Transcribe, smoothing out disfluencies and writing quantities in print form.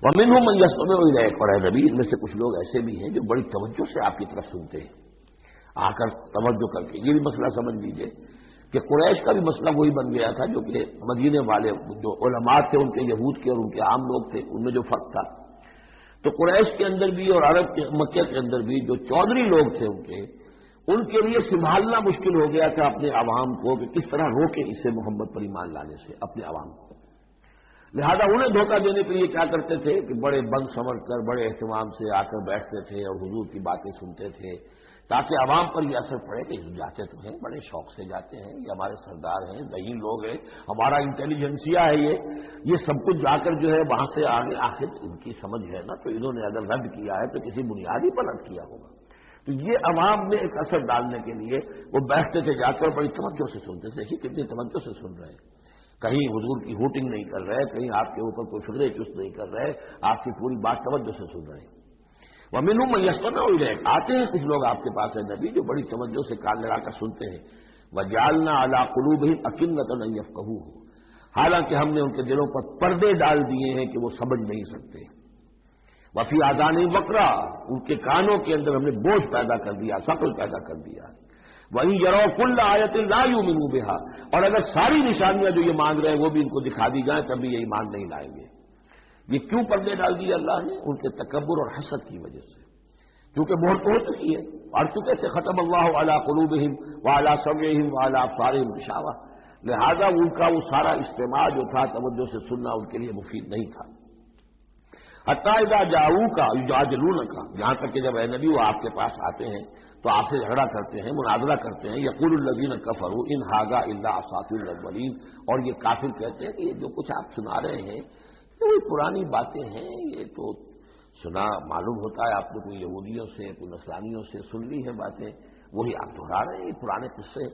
ومنہم من یستمع الیک، اور اے نبی ان میں سے کچھ لوگ ایسے بھی ہیں جو بڑی توجہ سے آپ کی طرف سنتے ہیں، آ کر توجہ کر کے۔ یہ بھی مسئلہ سمجھ لیجئے کہ قریش کا بھی مسئلہ وہی بن گیا تھا جو کہ مدینے والے جو علماء تھے ان کے، یہود کے اور ان کے عام لوگ تھے، ان میں جو فرق تھا۔ تو قریش کے اندر بھی اور عرب کے مکہ کے اندر بھی جو چودھری لوگ تھے ان کے لیے سنبھالنا مشکل ہو گیا تھا اپنے عوام کو کہ کس طرح روکیں اسے محمد پر ایمان لانے سے اپنے عوام کو۔ لہذا انہیں دھوکہ دینے کے لیے کیا کرتے تھے کہ بڑے بند سمجھ کر بڑے اہتمام سے آ کر بیٹھتے تھے اور حضور کی باتیں سنتے تھے، تاکہ عوام پر یہ اثر پڑے کہ جاتے تو ہیں، بڑے شوق سے جاتے ہیں، یہ ہمارے سردار ہیں، ذہین لوگ ہیں، ہمارا انٹیلیجنسیا ہے، یہ سب کچھ جا کر جو ہے وہاں سے آگے آخر ان کی سمجھ ہے نا، تو انہوں نے اگر رد کیا ہے تو کسی بنیادی پر رد کیا ہوگا۔ تو یہ عوام میں ایک اثر ڈالنے کے لیے وہ بیٹھتے تھے جا کر، بڑی توجہ سے سنتے تھے، دیکھیے کتنی توجہ سے سن رہے ہیں، کہیں حضور کی ہوٹنگ نہیں کر رہے، کہیں آپ کے اوپر کوئی فکر چست نہیں کر رہے، آپ کی پوری بات توجہ سے سن رہے ہیں۔ وَمِنْهُمْ مَن يَسْتَمِعُ إِلَيْكَ، آتے ہیں کچھ لوگ آپ کے پاس ہے نبی جو بڑی توجہ سے کان لگا کر سنتے ہیں۔ وَجَعَلْنَا عَلَىٰ قُلُوبِهِمْ أَكِنَّةً أَن يَفْقَهُوهُ، حالانکہ ہم نے ان کے دلوں پر پردے ڈال دیے ہیں کہ وہ سمجھ نہیں سکتے۔ وَفِي آذَانِهِمْ وَقْرًا، ان کے کانوں کے اندر ہم نے بوجھ پیدا کر دیا، ثقل پیدا کر دیا۔ وَإِن يَرَوْا كُلَّ آيَةٍ لَا يُؤْمِنُوا بِهَا، اور اگر ساری نشانیاں جو یہ مانگ رہے ہیں وہ بھی ان کو دکھا دی جائیں تب بھی یہ ایمان نہیں لائیں گے۔ یہ کیوں پردے ڈال دیے اللہ نے؟ ان کے تکبر اور حسد کی وجہ سے، کیونکہ مہر تو ہو چکی ہے، اور چکے سے ختم اللہ علی قلوبہم وعلی سمعہم وعلی ابصارہم غشاوہ، لہذا ان کا وہ سارا استماع جو تھا توجہ سے سننا ان کے لیے مفید نہیں تھا۔ حتی اذا جاؤوک یجادلونک، یہاں تک کہ جب اے نبی وہ آپ کے پاس آتے ہیں تو آپ سے جھگڑا کرتے ہیں، مناظرہ کرتے ہیں۔ یقول الذین کفروا ان ھذا الا اساطیر الاولین، اور یہ کافر کہتے ہیں کہ یہ جو کچھ آپ سنا رہے ہیں یہ پرانی باتیں ہیں، یہ تو سنا معلوم ہوتا ہے آپ نے کوئی یہودیوں سے کوئی نصرانیوں سے سن لی ہے باتیں، وہی آپ دہرا رہے ہیں، یہ پرانے قصے۔